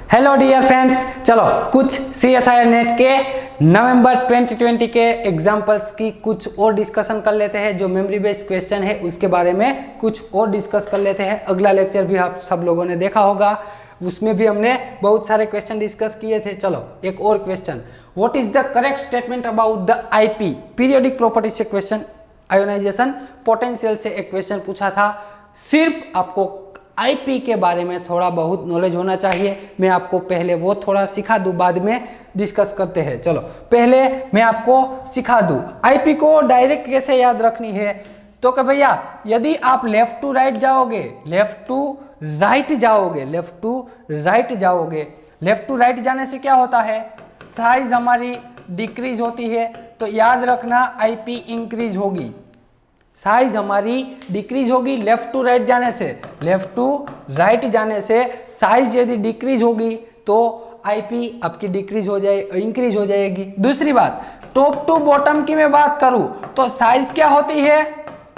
Hello dear friends, चलो कुछ CSIR net के नवंबर 2020 के एग्जाम्पल्स की कुछ और डिस्कशन कर लेते हैं। जो मेमोरी बेस्ड क्वेश्चन है उसके बारे में कुछ और डिस्कस कर लेते हैं। अगला लेक्चर भी आप सब लोगों ने देखा होगा, उसमें भी हमने बहुत सारे क्वेश्चन डिस्कस किए थे। चलो एक और question, what is the correct statement about the IP periodic property से क्वेश्चन, आयोनाइजेशन पोटेंशियल से एक क्वेश्चन पूछा था। सिर्फ आपको IP के बारे में थोड़ा बहुत नॉलेज होना चाहिए। मैं आपको पहले वो थोड़ा सिखा दूं, बाद में डिस्कस करते हैं। चलो पहले मैं आपको सिखा दूं IP को डायरेक्ट कैसे याद रखनी है। तो कि भैया यदि आप लेफ्ट टू राइट जाओगे, लेफ्ट टू राइट जाने से क्या होता है, साइज हमारी डिक्रीज होती है। तो याद रखना IP इंक्रीज होगी, साइज हमारी डिक्रीज होगी लेफ्ट टू राइट जाने से। लेफ्ट टू राइट जाने से साइज यदि डिक्रीज होगी तो IP आपकी डिक्रीज हो जाए, इंक्रीज हो जाएगी। दूसरी बात, टॉप टू बॉटम की मैं बात करूं तो साइज क्या होती है,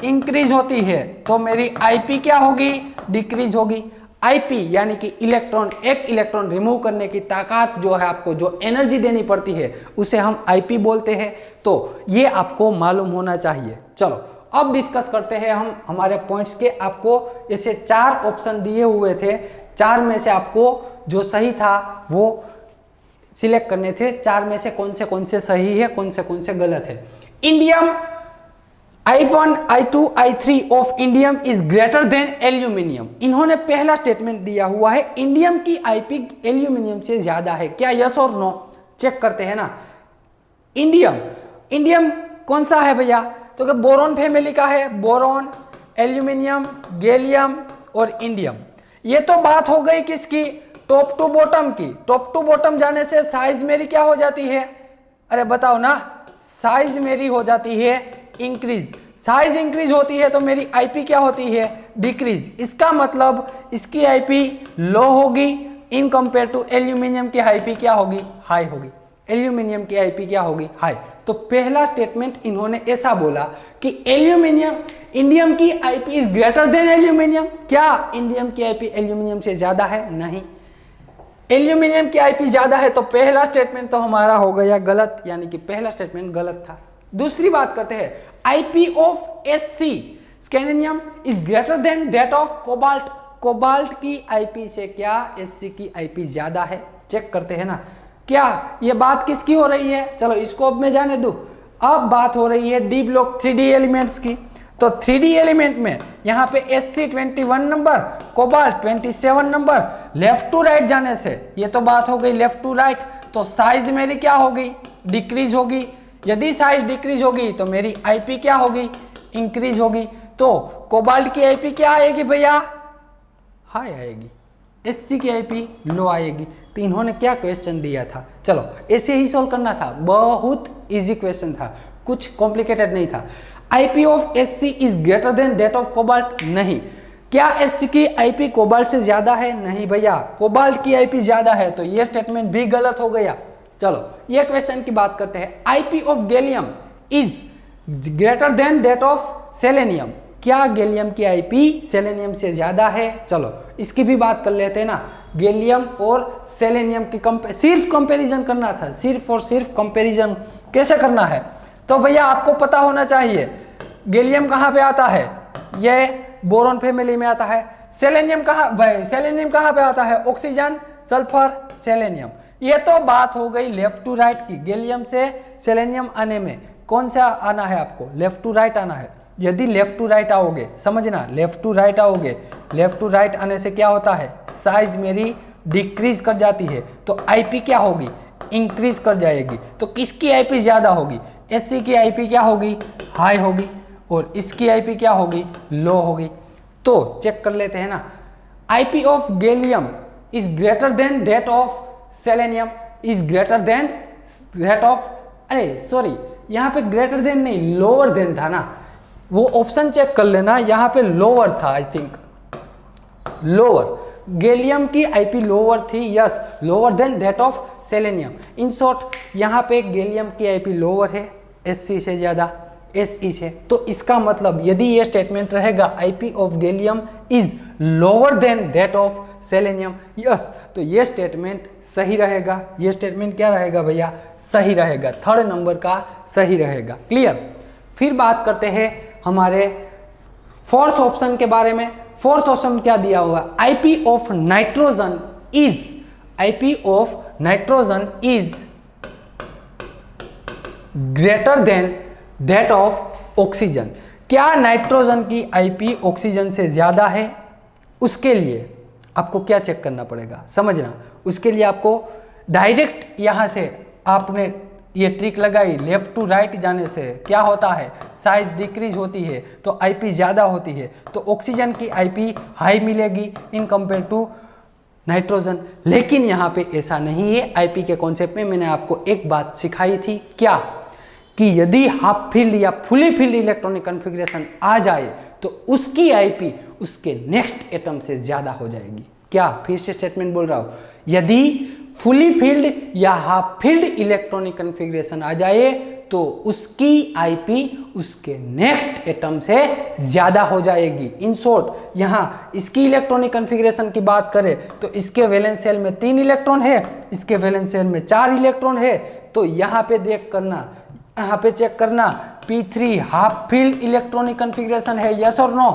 इंक्रीज होती है। तो मेरी IP क्या होगी, डिक्रीज होगी। IP यानी कि इलेक्ट्रॉन, एक इलेक्ट्रॉन रिमूव करने की ताकत जो है, आपको जो एनर्जी देनी पड़ती है उसे हम IP बोलते हैं। तो ये आपको मालूम होना चाहिए। चलो अब डिस्कस करते हैं हम हमारे पॉइंट्स के। आपको ऐसे 4 ऑप्शन दिए हुए थे, 4 में से आपको जो सही था वो सिलेक्ट करने थे। 4 में से कौन से सही है, कौन से गलत है। Indium I1, I2, I3 of indium is greater than aluminium. इन्होंने पहला स्टेटमेंट दिया हुआ है इंडियम की IP एल्यूमिनियम से ज्यादा है। क्या यस और नो, चेक करते हैं ना। इंडियम कौन सा है भैया, तो कि बोरॉन फैमिली का है। बोरॉन, एल्यूमिनियम, गैलियम और इंडियम। ये तो बात हो गई किसकी, टॉप टू बॉटम की। टॉप टू बॉटम जाने से साइज मेरी क्या हो जाती है, अरे बताओ ना, साइज मेरी हो जाती है इंक्रीज। साइज इंक्रीज होती है तो मेरी IP क्या होती है, डिक्रीज। इसका मतलब इसकी IP लो होगी इन कंपेयर टू एल्यूमिनियम की IP क्या होगी, हाई होगी। एल्यूमिनियम की IP क्या होगी, हाई। तो पहला स्टेटमेंट इन्होंने ऐसा बोला कि इंडियम की IP is greater than aluminium. क्या इंडियम की IP एल्यूमिनियम से ज्यादा है, नहीं। एल्यूमिनियम की IP ज्यादा है तो पहला स्टेटमेंट तो हमारा हो गया गलत, यानी कि पहला स्टेटमेंट गलत था। दूसरी बात करते हैं, IP of SC scandium is greater than that of cobalt. Cobalt की IP से क्या SC की IP ज्यादा है, चेक करते हैं ना। क्या ये बात किसकी हो रही है, चलो इसको अब मैं जाने दूं। अब बात हो रही है D ब्लॉक 3D एलिमेंट्स की। तो 3D एलिमेंट में यहाँ पे SC 21 number, cobalt 27 number. Left to right जाने से ये तो बात हो गई लेफ्ट टू राइट, तो साइज मेरी क्या होगी, डिक्रीज होगी। यदि साइज डिक्रीज होगी तो मेरी IP क्या होगी, इंक्रीज होगी। तो कोबाल्ट की IP क्या आएगी भैया, हाई आएगी। SC की IP लो आएगी। तो इन्होंने क्या क्वेश्चन दिया था, चलो ऐसे ही सॉल्व करना था, बहुत इजी क्वेश्चन था, कुछ कॉम्प्लिकेटेड नहीं था। IP of SC is greater than that of cobalt, नहीं। क्या SC की IP कोबाल्ट से ज्यादा है, नहीं भैया, कोबाल्ट की IP ज्यादा है। तो ये स्टेटमेंट भी गलत हो गया। चलो ये क्वेश्चन की बात करते हैं, IP of gallium is greater than that of selenium. क्या गैलियम की IP सेलेनियम से ज्यादा है, चलो इसकी भी बात कर लेते हैं ना। गैलियम और सेलेनियम की सिर्फ कंपैरिजन करना था, सिर्फ और सिर्फ कंपैरिजन कैसे करना है। तो भैया आपको पता होना चाहिए गैलियम कहाँ पे आता है, ये बोरॉन फैमिली में आता है। सेलेनियम कहाँ पे आता है, ऑक्सीजन, सल्फर, सेलेनियम। ये तो बात हो गई लेफ्ट टू राइट की। गैलियम से सेलेनियम आने में कौन सा आना है, आपको लेफ्ट टू राइट आना है। यदि लेफ्ट टू राइट आओगे, समझना, लेफ्ट टू राइट आओगे, लेफ्ट टू राइट आने से क्या होता है, साइज मेरी डिक्रीज कर जाती है। तो IP क्या होगी, इंक्रीज कर जाएगी। तो किसकी IP ज्यादा होगी, SC की IP क्या होगी, हाई होगी, और इसकी IP क्या होगी, लो होगी। तो चेक कर लेते हैं ना। IP of gallium is greater than that of selenium is greater than that of, अरे सॉरी, यहाँ पे ग्रेटर देन नहीं, लोअर देन था ना। वो ऑप्शन चेक कर लेना, यहाँ पे लोअर था, आई थिंक लोअर। गैलियम की IP लोअर थी, yes, lower than that of selenium. In short यहाँ पे गैलियम की IP लोअर है SC से ज्यादा, SE से। तो इसका मतलब यदि ये स्टेटमेंट रहेगा IP of gallium is lower than that of selenium. Yes, तो ये स्टेटमेंट सही रहेगा। ये स्टेटमेंट क्या रहेगा भैया? सही रहेगा, थर्ड नंबर का सही रहेगा। क्लियर। फिर बात करते हैं हमारे फोर्थ ऑप्शन के बारे में। फोर्थ ऑप्शन क्या दिया हुआ? IP of nitrogen is, IP of nitrogen is greater than that of oxygen. क्या नाइट्रोजन की आईपी ऑक्सीजन से ज्यादा है? उसके लिए आपको क्या चेक करना पड़ेगा, समझना। उसके लिए आपको डायरेक्ट यहां से आपने ये ट्रिक लगाई, लेफ्ट टू राइट जाने से क्या होता है? साइज डिक्रीज होती है तो आईपी ज़्यादा होती है, तो ऑक्सीजन की आईपी हाई मिलेगी इन कंपेयर टू नाइट्रोजन। लेकिन यहाँ पे ऐसा नहीं है। आईपी के कॉन्सेप्ट में मैंने आपको एक बात सिखाई थी, क्या? कि यदि हाफ फील्ड या फुली फील्ड इलेक्ट्रॉनिक कॉन्फ़िगरेशन आ जाए तो उसकी आईपी उसके नेक्स्ट एटम से ज़्यादा हो जाएगी। क्या? फिर से स्टेटमेंट बोल रहा हूँ, यदि फुली फील्ड या हाफ फील्ड इलेक्ट्रॉनिक कॉन्फ़िगरेशन आ जाए तो उसकी आईपी उसके नेक्स्ट एटम से ज्यादा हो जाएगी। इन शॉर्ट, यहाँ इसकी इलेक्ट्रॉनिक कॉन्फ़िगरेशन की बात करें तो इसके वैलेंस शेल में 3 इलेक्ट्रॉन है, इसके वैलेंस शेल में 4 इलेक्ट्रॉन है। तो यहाँ पे देख करना, यहाँ पे चेक करना, P3 half filled electronic configuration है, यस और no?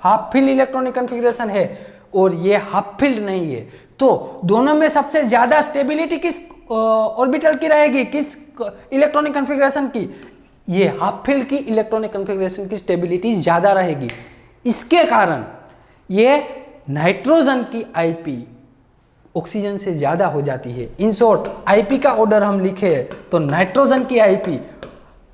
Half filled electronic configuration है और ये हाफ फील्ड नहीं है। तो दोनों में सबसे ज्यादा स्टेबिलिटी किस ऑर्बिटल की रहेगी, किस इलेक्ट्रॉनिक कॉन्फ़िगरेशन की? ये हाफ फील्ड की इलेक्ट्रॉनिक कॉन्फ़िगरेशन की स्टेबिलिटी ज्यादा रहेगी। इसके कारण ये नाइट्रोजन की आईपी ऑक्सीजन से ज्यादा हो जाती है। इन शॉर्ट, आईपी का ऑर्डर हम लिखे तो नाइट्रोजन की आईपी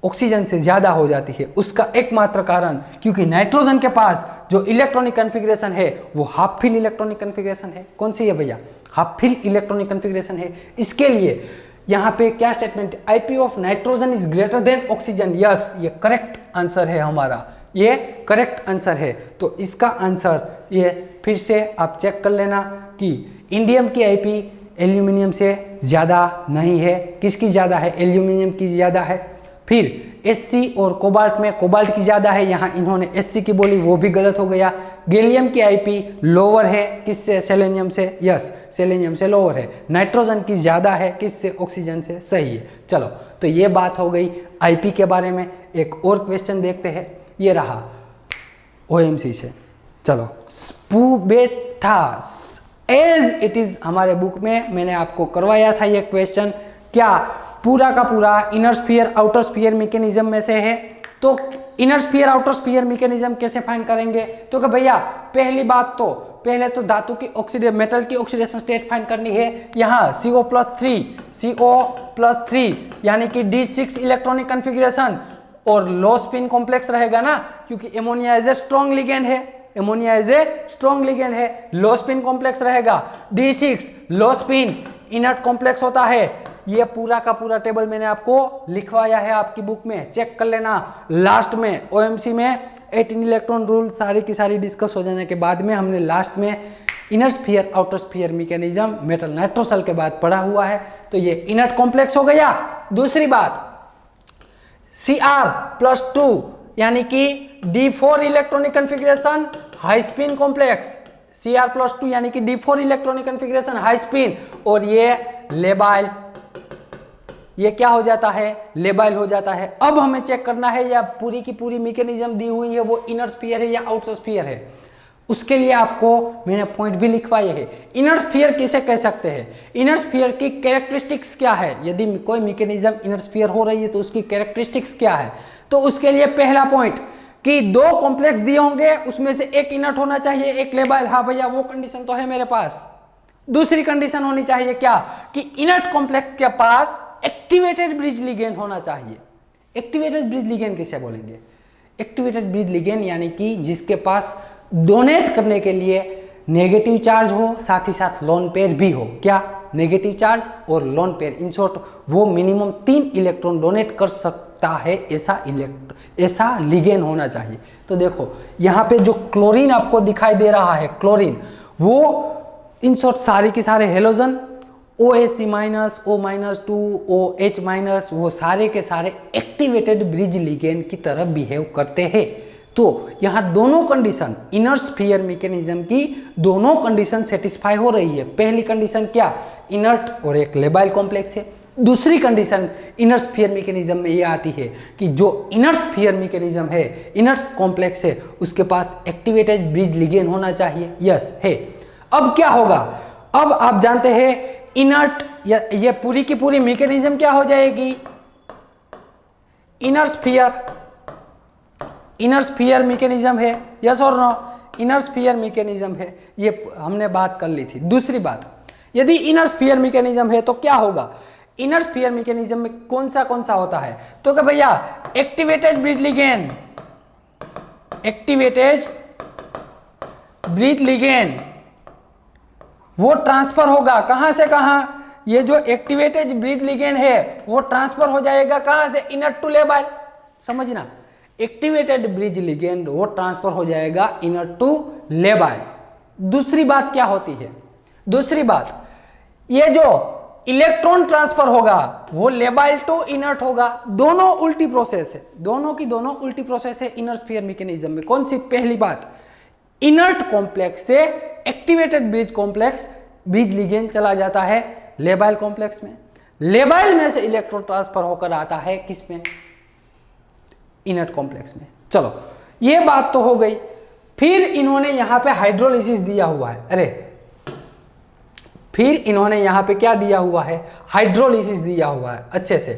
ऑक्सीजन से ज्यादा हो जाती है। उसका एकमात्र कारण, क्योंकि नाइट्रोजन के पास जो इलेक्ट्रॉनिक कॉन्फ़िगरेशन है वो हाफ फील्ड इलेक्ट्रॉनिक कॉन्फ़िगरेशन है। कौन सी है भैया? हाफ फील्ड इलेक्ट्रॉनिक कॉन्फ़िगरेशन है। इसके लिए यहाँ पे क्या statement? IP of nitrogen is greater than oxygen. Yes, ये करेक्ट आंसर है हमारा, ये करेक्ट आंसर है। तो इसका आंसर ये फिर से आप चेक कर लेना कि इंडियम की आईपी एल्यूमिनियम से ज़्यादा नहीं है। किसकी ज़्यादा है? एल्यूमिनियम की ज़्यादा है। फिर Sc और कोबाल्ट में कोबाल्ट की ज़्यादा है, यहाँ इन्होंने Sc की बोली, वो भी गलत हो गया। गैलियम की आईपी लोअर है, किससे? सेलेनियम से। यस, सेलेनियम से लोअर है। नाइट्रोजन की ज़्यादा है, किससे? ऑक्सीजन से। सही है। चलो, तो ये बात हो गई आईपी के बारे में। एक और क्वेश्चन देखते हैं, ये रहा OMC से। चलो, स्पूबेटास एज इट इज हमारे बुक में मैंने आपको करवाया था ये क्वेश्चन। क्या पूरा का पूरा inner sphere outer sphere mechanism में से है? तो inner sphere outer sphere mechanism कैसे फाइंड करेंगे? तो कि भैया पहली बात तो पहले तो धातु की ऑक्सीडेशन, मेटल की ऑक्सीडेशन स्टेट फाइंड करनी है। यहाँ CO+3 यानी कि D6 इलेक्ट्रॉनिक कॉन्फ़िगरेशन और लो स्पिन कॉम्प्लेक्स रहेगा ना, क्योंकि ammonia is a strong ligand है। Ammonia is a strong ligand है, लो स्पिन कॉम्प्लेक्स रहेगा। D6 लो स्पिन इनर्ट कॉम्प्लेक्स होता है। ये पूरा का पूरा टेबल मैंने आपको लिखवाया है आपकी बुक में, चेक कर लेना। लास्ट में OMC में 18 इलेक्ट्रॉन रूल सारी की सारी डिस्कस हो जाने के बाद में हमने लास्ट में inner sphere outer sphere mechanism metal nitrosyl के बाद पढ़ा हुआ है। तो ये इनर्ट कॉम्प्लेक्स हो गया। दूसरी बात, Cr+2 यानी कि D4 electronic configuration high spin complex. Cr+2 यानी कि D4 electronic configuration high spin, और ये लेबाइल, ये क्या हो जाता है? लेबाइल हो जाता है। अब हमें चेक करना है या पूरी की पूरी मैकेनिज्म दी हुई है वो इनर स्फीयर है या आउटर स्फीयर है। उसके लिए आपको मैंने पॉइंट भी लिखवाए हैं। इनर स्फीयर किसे कह सकते हैं? इनर स्फीयर की कैरेक्टरिस्टिक्स क्या है? यदि कोई मैकेनिज्म इनर स्फीयर हो रही है तो उसकी कैरेक्टरिस्टिक्स क्या है? तो उसके लिए पहला पॉइंट कि 2 कॉम्प्लेक्स दिए होंगे, उसमें से एक इनर्ट होना चाहिए, एक लेबाइल। हाँ भैया, वो कंडीशन तो है मेरे पास। दूसरी कंडीशन होनी चाहिए क्या? कि इनर्ट कॉम्प्लेक्स के पास एक्टिवेटेड ब्रिज लिगेंड होना चाहिए। एक्टिवेटेड ब्रिज लिगेंड किसे बोलेंगे? एक्टिवेटेड ब्रिज लिगेंड यानी कि जिसके पास डोनेट करने के लिए नेगेटिव चार्ज हो, साथ ही साथ लोन पेयर भी हो। क्या? नेगेटिव चार्ज और लोन पेयर। इन शॉर्ट, वो मिनिमम 3 इलेक्ट्रॉन डोनेट कर सकता है, ऐसा लिगेंड होना चाहिए। तो देखो यहाँ पे जो क्लोरीन आपको दिखाई दे रहा है, क्लोरीन, वो इन शॉर्ट सारे के सारे हेलोजन OH-, O-2, OH-, वो सारे के सारे एक्टिवेटेड ब्रिज लिगेंड की तरह बिहेव करते हैं। तो यहाँ दोनों कंडीशन इनर स्फीयर मैकेनिज्म की दोनों कंडीशन सेटिस्फाई हो रही है। पहली कंडीशन क्या, इनर्ट और एक लेबाइल कॉम्प्लेक्स है। दूसरी कंडीशन इनर स्फीयर मैकेनिज्म में ये आती है कि जो इनर स्फीयर मैकेनिज्म है, इनर कॉम्प्लेक्स है, उसके पास एक्टिवेटेड ब्रिज लिगेंड होना चाहिए। यस है। अब क्या होगा, अब आप जानते हैं इनर्ट या ये पूरी की पूरी मैकेनिज्म क्या हो जाएगी, इनर स्फीयर मैकेनिज्म है। यस और नो, इनर स्फीयर मैकेनिज्म है, ये हमने बात कर ली थी। दूसरी बात, यदि इनर स्फीयर मैकेनिज्म है तो क्या होगा, इनर स्फीयर मैकेनिज्म में कौन सा होता है, तो क्या भैया activated bridge ligand, activated bridge ligand वो ट्रांसफर होगा कहां से कहां, ये जो एक्टिवेटेड ब्रिज लिगेंड है वो ट्रांसफर हो जाएगा कहां से, इनर टू लेबाइल। समझना, एक्टिवेटेड ब्रिज लिगेंड वो ट्रांसफर हो जाएगा इनर टू लेबाइल। दूसरी बात क्या होती है, दूसरी बात ये जो इलेक्ट्रॉन ट्रांसफर होगा वो लेबाइल टू इनर्ट होगा। दोनों उल्टी प्रोसेस है, दोनों की दोनों उल्टी प्रोसेस है इनर स्फीयर मैकेनिज्म में। कौन सी, पहली बात, इनर्ट कॉम्प्लेक्स से activated bridge complex bridge ligand चला जाता है लेबाइल कॉम्प्लेक्स में, लेबाइल में से इलेक्ट्रॉन ट्रांसफर होकर आता है किसमें, इनर्ट कॉम्प्लेक्स में। चलो ये बात तो हो गई। फिर इन्होंने यहां पे हाइड्रोलिसिस दिया हुआ है, अरे फिर इन्होंने यहां पे क्या दिया हुआ है, हाइड्रोलिसिस दिया हुआ है अच्छे से।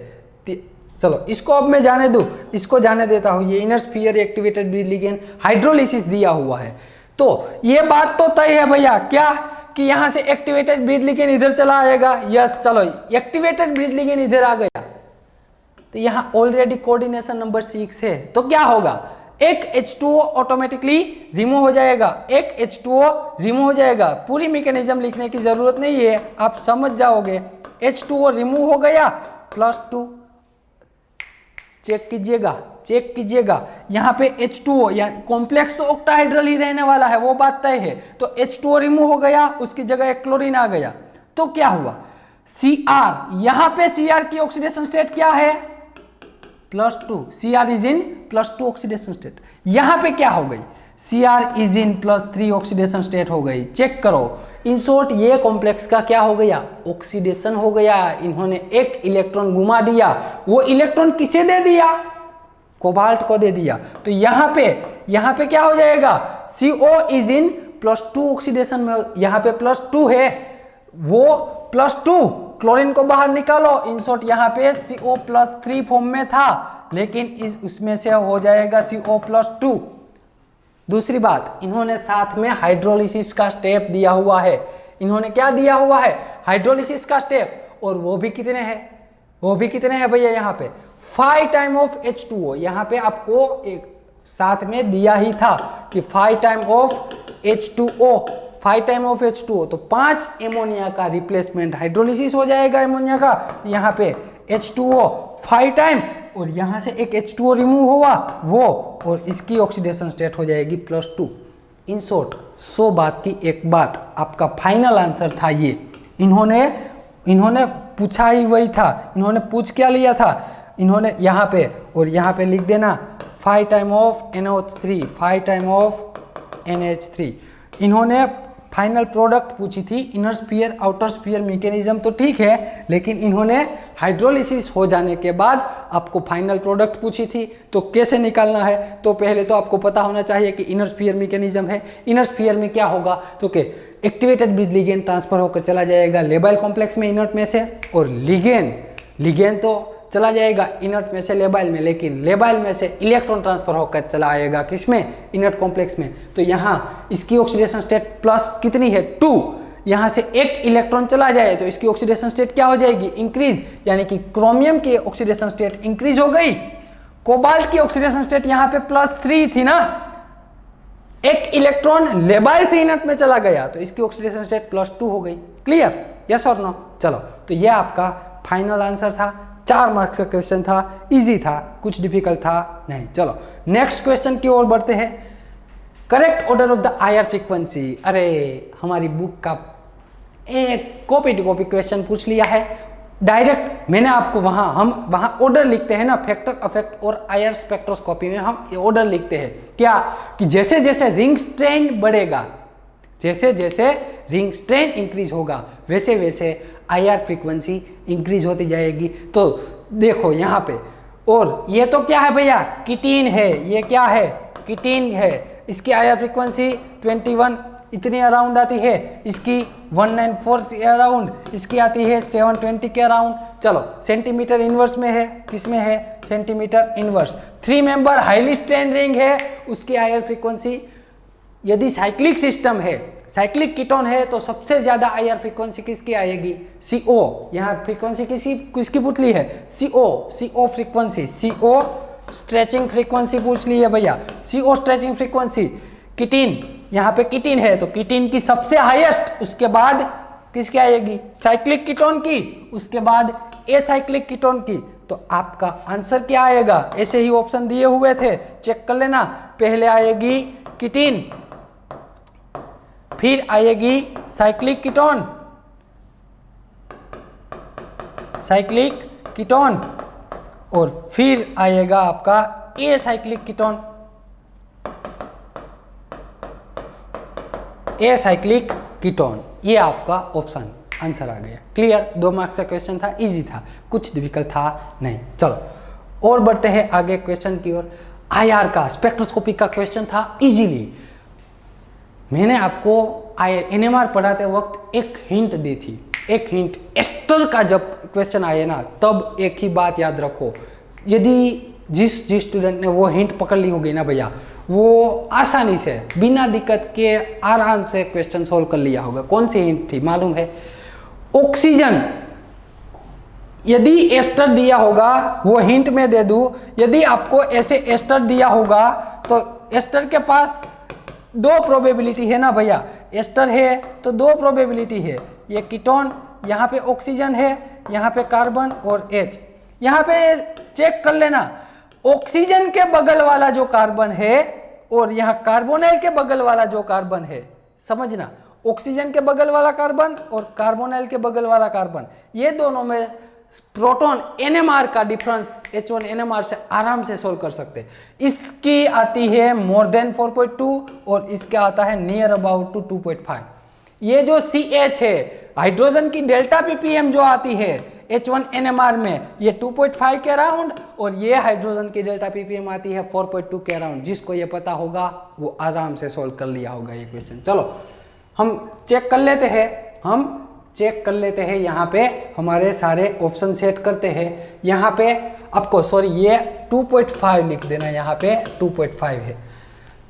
चलो इसको अब मैं जाने दूं, इसको जाने देता हूं। ये inner sphere activated bridge ligand hydrolysis दिया हुआ है, तो ये बात तो तय है भैया क्या, कि यहां से एक्टिवेटेड ब्रिज लिगेंड इधर चला आएगा। यस, चलो एक्टिवेटेड ब्रिज लिगेंड इधर आ गया, तो यहां ऑलरेडी कोऑर्डिनेशन नंबर 6 है, तो क्या होगा, एक H2O ऑटोमेटिकली रिमूव हो जाएगा, एक H2O रिमूव हो जाएगा। पूरी मैकेनिज्म लिखने की जरूरत नहीं है, आप समझ जाओगे। H2O रिमूव हो गया, +2 चेक कीजिएगा, चेक कीजिएगा यहाँ पे H2O या कॉम्प्लेक्स तो ऑक्टाहाइड्रल ही रहने वाला है, वो बात तय है। तो H2O रिमूव हो गया, उसकी जगह एक क्लोरीन आ गया, तो क्या हुआ, Cr, यहाँ पे Cr की ऑक्सीडेशन स्टेट क्या है, +2, Cr is in +2 oxidation state. यहां पे क्या हो गई, Cr is in +3 oxidation state हो गई। चेक करो, इन शॉर्ट ये कॉम्प्लेक्स का क्या हो गया, ऑक्सीडेशन हो गया। इन्होंने एक इलेक्ट्रॉन घुमा दिया, वो इलेक्ट्रॉन किसे दे दिया, कोबाल्ट को दे दिया। तो यहां पे क्या हो जाएगा, CO इज इन +2 ऑक्सीडेशन में, यहां पे +2 है, वो +2, क्लोरीन को बाहर निकालो। इन शॉर्ट यहाँ पे CO+3 फॉर्म में था, लेकिन उसमें से हो जाएगा CO+2। दूसरी बात, इन्होंने साथ में हाइड्रोलिसिस का स्टेप दिया हुआ है। इन्होंने क्या दिया हुआ है, हाइड्रोलिसिस का स्टेप, और वो भी कितने हैं, वो भी कितने हैं भैया, यहाँ पे 5 टाइम ऑफ H2O। यहाँ पे आपको एक साथ में दिया ही था कि 5 time of H2O, 5 time of H2O, तो 5 एमोनिया का रिप्लेसमेंट हाइड्रोलिसिस हो जाएगा एमोनिया का। यहाँ पे H2O 5 टाइम, और यहाँ से एक H2O रिमूव हुआ वो, और इसकी ऑक्सीडेशन स्टेट हो जाएगी +2। इन शॉर्ट 100 बात की एक बात, आपका फाइनल आंसर था ये। इन्होंने पूछा ही वही था। इन्होंने पूछ क्या लिया था, इन्होंने यहाँ पे और यहाँ पे लिख देना 5 time of NO3, 5 time of NH3। इन्होंने फाइनल प्रोडक्ट पूछी थी, inner sphere outer sphere mechanism तो ठीक है, लेकिन इन्होंने हाइड्रोलिसिस हो जाने के बाद आपको फाइनल प्रोडक्ट पूछी थी। तो कैसे निकालना है, तो पहले तो आपको पता होना चाहिए कि इनर स्फीयर मैकेनिज्म है। इनर स्फीयर में क्या होगा, तो कि एक्टिवेटेड ब्रिज लिगेंड ट्रांसफर होकर चला जाएगा लेबाइल कॉम्प्लेक्स में इनर्ट में से, और लिगेंड तो चला जाएगा इनर्ट में से लेबाइल में, लेकिन लेबाइल में से इलेक्ट्रॉन ट्रांसफर होकर चला आएगा किसमें, इनर्ट कॉम्प्लेक्स में। तो यहाँ इसकी ऑक्सीडेशन स्टेट प्लस कितनी है, 2। यहाँ से एक इलेक्ट्रॉन चला जाए तो इसकी ऑक्सीडेशन स्टेट क्या हो जाएगी, इंक्रीज, यानी कि क्रोमियम की ऑक्सीडेशन स्टेट इंक्रीज हो गई। कोबाल्ट की ऑक्सीडेशन स्टेट यहाँ पे +3 थी ना, एक इलेक्ट्रॉन लेबाइल से इनर्ट में चला गया तो इसकी ऑक्सीडेशन स्टेट +2 हो गई। क्लियर, यस और नो। चलो, तो ये आपका फाइनल आंसर था। 4 मार्क्स का क्वेश्चन था, इजी था, कुछ डिफिकल्ट था नहीं। चलो नेक्स्ट क्वेश्चन की ओर बढ़ते हैं। करेक्ट ऑर्डर ऑफ द आयर फ्रीक्वेंसी। अरे हमारी बुक का एक कॉपी टू कॉपी क्वेश्चन पूछ लिया है। डायरेक्ट मैंने आपको हम वहां ऑर्डर लिखते हैं ना, फैक्टर इफेक्ट और आईआर स्पेक्ट्रोस्कोपी में हम ऑर्डर लिखते हैं क्या, कि जैसे जैसे रिंग स्ट्रेन बढ़ेगा, जैसे जैसे रिंग स्ट्रेन इंक्रीज होगा, वैसे वैसे आईआर फ्रीक्वेंसी इंक्रीज होती जाएगी। तो देखो यहाँ पे, और ये तो क्या है भैया, किटीन है, ये क्या है, किटीन है, इसकी आईआर फ्रीक्वेंसी 21 इतनी अराउंड आती है, इसकी 194 अराउंड, इसकी आती है 720 के अराउंड। चलो सेंटीमीटर इनवर्स में है, किसमें है, centimetre inverse. 3 member highly strain ring है, उसकी आईआर फ्रीक्वेंसी, यदि साइक्लिक सिस्टम है, साइक्लिक कीटोन है, तो सबसे ज्यादा आईआर फ्रीक्वेंसी किसकी आएगी, CO। यहाँ फ्रीक्वेंसी किसकी पुतली है, CO frequency, CO stretching frequency पूछ ली है भैया, CO स्ट्रेचिंग फ्रीक्वेंसी। किटीन, यहाँ पे किटीन है तो किटीन की सबसे हाईएस्ट, उसके बाद किसकी आएगी, साइक्लिक कीटोन की, उसके बाद एसाइक्लिक कीटोन की। तो आपका आंसर क्या आएगा, ऐसे ही ऑप्शन दिए हुए थे, चेक कर लेना। पहले आएगी किटीन, फिर आएगी साइक्लिक कीटोन, साइक्लिक कीटोन, और फिर आएगा आपका एसाइक्लिक कीटोन, एसाइक्लिक कीटोन। ये आपका ऑप्शन आंसर आ गया। क्लियर, 2 मार्क्स का क्वेश्चन था, इजी था, कुछ डिफिकल्ट था नहीं। चलो और बढ़ते हैं आगे क्वेश्चन की ओर। आईआर का, स्पेक्ट्रोस्कोपी का क्वेश्चन था इजीली। मैंने आपको एनएमआर पढ़ाते वक्त एक हिंट दी थी, एक हिंट। एस्टर का जब क्वेश्चन आए ना, तब एक ही बात याद रखो, यदि जिस स्टूडेंट ने वो हिंट पकड़ ली होगी ना भैया, वो आसानी से बिना दिक्कत के आराम से क्वेश्चन सोल्व कर लिया होगा। कौन सी हिंट थी मालूम है, ऑक्सीजन, यदि एस्टर दिया होगा, वो हिंट में दे दूं, यदि आपको ऐसे एस्टर दिया होगा तो एस्टर के पास 2 प्रोबेबिलिटी है ना भैया, एस्टर है तो 2 प्रोबेबिलिटी है, ये कीटोन, यहाँ पे ऑक्सीजन है, यहाँ पे कार्बन और H। यहाँ पे चेक कर लेना, ऑक्सीजन के बगल वाला जो कार्बन है और यहाँ कार्बोनिल के बगल वाला जो कार्बन है, समझना, ऑक्सीजन के बगल वाला कार्बन और कार्बोनिल के बगल वाला कार्बन, ये दोनों में प्रोटॉन NMR का डिफरेंस H1 NMR से आराम से सोल्व कर सकते हैं। इसकी आती है मोर देन 4.2 और इसका आता है नियर अबाउट टू 2.5। ये जो CH है, हाइड्रोजन की डेल्टा ppm जो आती है H1 NMR में, ये 2.5 के अराउंड, और ये हाइड्रोजन की डेल्टा ppm आती है 4.2 के अराउंड। जिसको ये पता होगा वो आराम से सोल्व कर लिया होगा ये क्वेश्चन। चलो हम चेक कर लेते हैं, यहाँ पे हमारे सारे ऑप्शन सेट करते हैं। यहाँ पे आपको ये 2.5 लिख देना, यहाँ पे 2.5 है।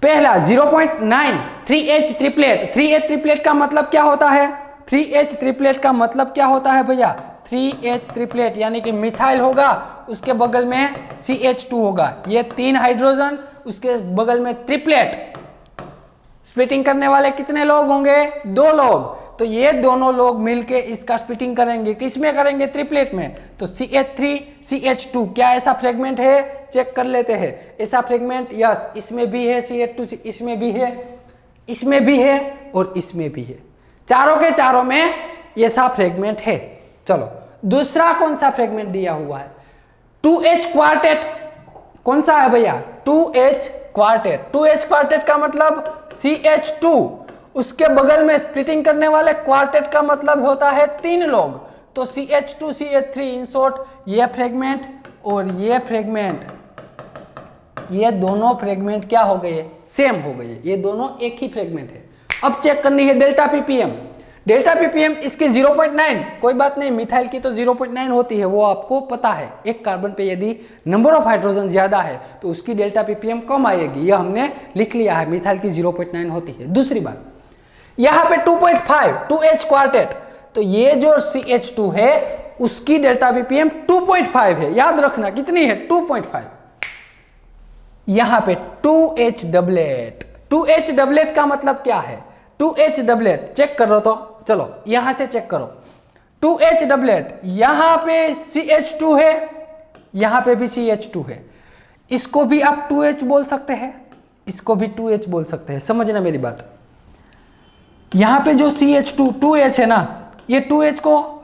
पहला 0.9 3H ट्रिपलेट। 3H ट्रिपलेट का मतलब क्या होता है, 3H ट्रिपलेट का मतलब क्या होता है भैया, 3H ट्रिपलेट यानी कि मिथाइल होगा, उसके बगल में CH2 होगा, ये 3 हाइड्रोजन, उसके बगल में ट्रिपलेट। स्प्लिटिंग करने वाले कितने लोग होंगे, 2 लोग। तो ये दोनों लोग मिलके इसका स्प्लिटिंग करेंगे, किसमें करेंगे, ट्रिपलेट में। तो CH3 CH2 क्या ऐसा फ्रेगमेंट है, चेक कर लेते हैं। ऐसा फ्रेगमेंट, यस, इसमें भी है CH2, इसमें भी है, इसमें भी है और इसमें भी है, चारों के चारों में ऐसा फ्रेगमेंट है। चलो दूसरा कौन सा फ्रेगमेंट दिया हुआ है, 2H क्वार्टेट। कौन सा है भैया, 2H क्वार्टेट। 2H क्वार्टेट का मतलब CH2, उसके बगल में स्प्लिटिंग करने वाले क्वार्टेट का मतलब होता है 3 लोग। तो CH2 CH3 इन शॉर्ट, ये फ्रेगमेंट और ये फ्रेगमेंट, ये दोनों फ्रेगमेंट क्या हो गए, सेम हो गए, ये दोनों एक ही फ्रेगमेंट है। अब चेक करनी है डेल्टा ppm। डेल्टा ppm इसकी 0.9, कोई बात नहीं, मिथाइल की तो 0.9 होती है, वो आपको पता है। एक कार्बन पे यदि नंबर ऑफ हाइड्रोजन ज्यादा है तो उसकी डेल्टा ppm कम आएगी, ये हमने लिख लिया है, मिथाइल की 0.9 होती है। दूसरी बात, यहाँ पे 2.5 2H क्वार्टेट, तो ये जो CH2 है उसकी डेल्टा ppm 2.5 है, याद रखना कितनी है, 2.5। यहाँ पे 2H डबलेट। 2H डबलेट का मतलब क्या है, 2H डबलेट चेक करो तो, चलो यहां से चेक करो। 2H डबलेट, यहां पे CH2 है, यहां पे भी CH2 है, इसको भी आप 2H बोल सकते हैं, इसको भी 2H बोल सकते हैं, समझना मेरी बात। यहां पे जो CH2 2H है ना, ये 2H को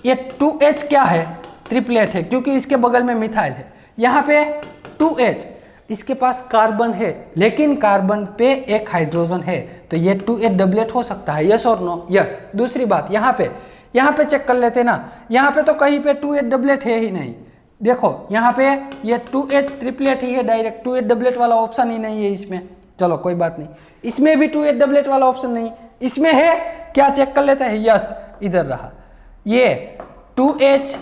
ये 2H क्या है, ट्रिपलेट है क्योंकि इसके बगल में मिथाइल है। यहाँ पे 2H, इसके पास कार्बन है लेकिन कार्बन पे एक हाइड्रोजन है, तो ये 2H डबलेट हो सकता है, यस और नो? यस। दूसरी बात यहाँ पे चेक कर लेते ना, यहाँ पे तो कहीं पे 2H डबलेट है ही नहीं। देखो यहाँ पे ये 2H ट्रिपलेट ही है डायरेक्ट, 2H डबलेट वाला ऑप्शन ही नहीं है इसमें। चलो कोई बात नहीं, इसमें भी 2H डबलेट वाला ऑप्शन नहीं, इसमें है क्या, चेक कर लेते हैं। यस, इधर रहा, ये 2H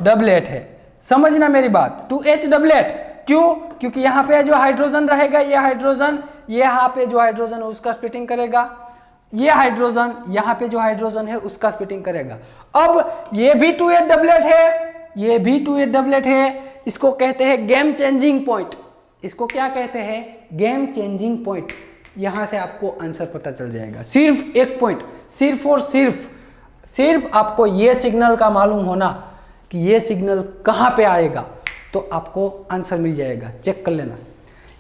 डबलेट है। समझना मेरी बात, 2H डबलेट क्यों? क्योंकि यहाँ पे जो हाइड्रोजन रहेगा, ये हाइड्रोजन यहाँ पे जो हाइड्रोजन है उसका स्प्लिटिंग करेगा, ये हाइड्रोजन यहाँ पे जो हाइड्रोजन है उसका स्प्लिटिंग करेगा। अब ये भी 2H डबलेट है, ये भी 2H डबलेट है, इसको कहते हैं गेम चेंजिंग पॉइंट। इसको क्या कहते हैं? Game changing point. यहां से आपको आंसर पता चल जाएगा। सिर्फ एक पॉइंट, सिर्फ और सिर्फ आपको ये सिग्नल का मालूम होना कि ये सिग्नल कहां पे आएगा, तो आपको आंसर मिल जाएगा। चेक कर लेना,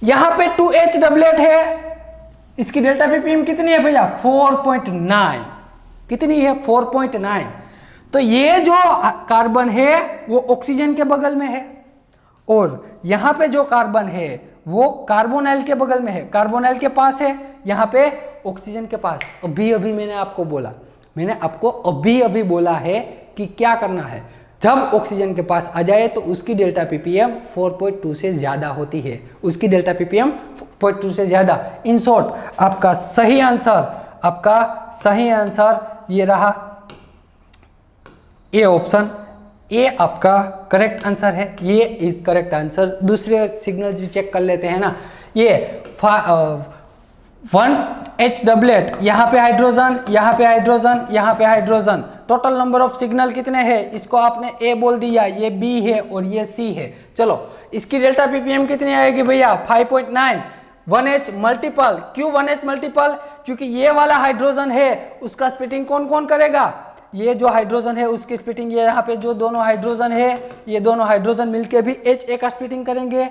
यहां पे 2H डबलेट है, इसकी डेल्टा पीपीएम कितनी है भैया? 4.9। कितनी है? 4.9। तो ये जो कार्बन है वो ऑक्सीजन के बगल में है, और यहाँ पे जो कार्बन है वो कार्बोनाइल के बगल में है, कार्बोनाइल के पास है, यहाँ पे ऑक्सीजन के पास। अभी मैंने आपको अभी बोला है कि क्या करना है। जब ऑक्सीजन के पास आ जाए तो उसकी डेल्टा पीपीएम 4.2 से ज्यादा होती है, उसकी डेल्टा पीपीएम 4.2 से ज्यादा। इन शॉर्ट आपका सही आंसर ये रहा, ए ऑप्शन, ए आपका करेक्ट आंसर है। ये इज करेक्ट आंसर। दूसरे सिग्नल्स भी चेक कर लेते हैं ना, ये 1H डबलेट, यहाँ पे हाइड्रोजन, यहाँ पे हाइड्रोजन, यहाँ पे hydrogen, total number of signal कितने हैं? इसको आपने ए बोल दिया, ये बी है और ये सी है। चलो इसकी डेल्टा पीपीएम कितनी आएगी भैया? 5.9। 1H मल्टीपल, क्यों 1H मल्टीपल? क्योंकि ये वाला हाइड्रोजन है उसका स्प्लिटिंग कौन कौन करेगा? ये जो हाइड्रोजन है उसकी स्प्लिटिंग, ये यहाँ पे जो दोनों हाइड्रोजन है, ये दोनों हाइड्रोजन मिलके भी HA का स्प्लिटिंग करेंगे,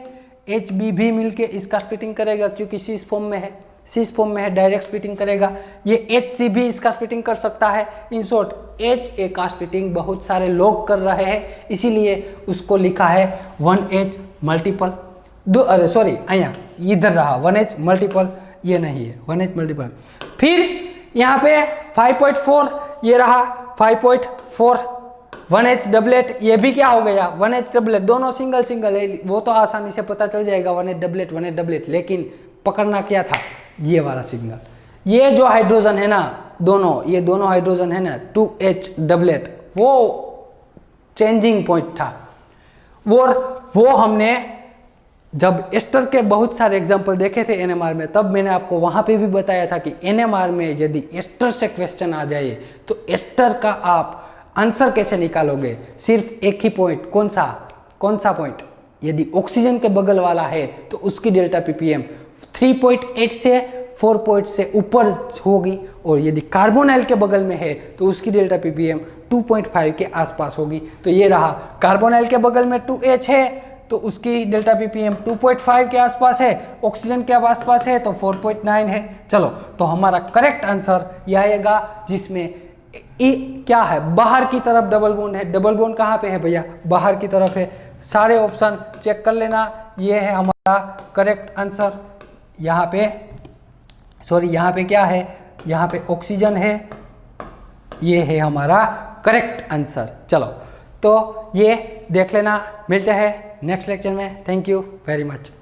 HB भी मिलके इसका स्प्लिटिंग करेगा क्योंकि सीस फॉर्म में है, डायरेक्ट स्प्लिटिंग करेगा। ये HC भी इसका स्प्लिटिंग कर सकता है। इन शॉर्ट HA का स्प्लिटिंग बहुत सारे लोग कर रहे हैं, इसीलिए उसको लिखा है 1H मल्टीपल। अरे सॉरी, आया इधर रहा 1H मल्टीपल, ये नहीं है 1H मल्टीपल। फिर यहाँ पे 5.4, ये रहा 5.4। 1H डबलेट, ये भी क्या हो गया? 1H डबलेट, दोनों सिंगल है, वो तो आसानी से पता चल जाएगा 1H डबलेट। लेकिन पकड़ना क्या था? ये वाला सिग्नल, ये जो हाइड्रोजन है ना, ये दोनों हाइड्रोजन है ना, 2H डबलेट, वो चेंजिंग पॉइंट था। वो हमने जब एस्टर के बहुत सारे एग्जाम्पल देखे थे एनएमआर में, तब मैंने आपको वहां पे भी बताया था कि एनएमआर में यदि एस्टर से क्वेश्चन आ जाए तो एस्टर का आप आंसर कैसे निकालोगे? सिर्फ एक ही पॉइंट, कौन सा पॉइंट? यदि ऑक्सीजन के बगल वाला है तो उसकी डेल्टा पीपीएम 3.8 से 4 से ऊपर होगी, और यदि कार्बोनाइल के बगल में है तो उसकी डेल्टा पीपीएम 2.5 के आसपास होगी। तो ये रहा, कार्बोनाइल के बगल में 2H है तो उसकी डेल्टा पीपीएम 2.5 के आसपास है, ऑक्सीजन के आसपास है तो 4.9 है। चलो, तो हमारा करेक्ट आंसर यह आएगा जिसमें क्या है? बाहर की तरफ डबल बॉन्ड है। डबल बॉन्ड कहाँ पे है भैया? बाहर की तरफ है। सारे ऑप्शन चेक कर लेना, ये है हमारा करेक्ट आंसर। यहाँ पे क्या है? यहाँ पे ऑक्सीजन है, ये है हमारा करेक्ट आंसर। चलो, तो ये देख लेना। मिलते हैं नेक्स्ट लेक्चर में। Thank you very much.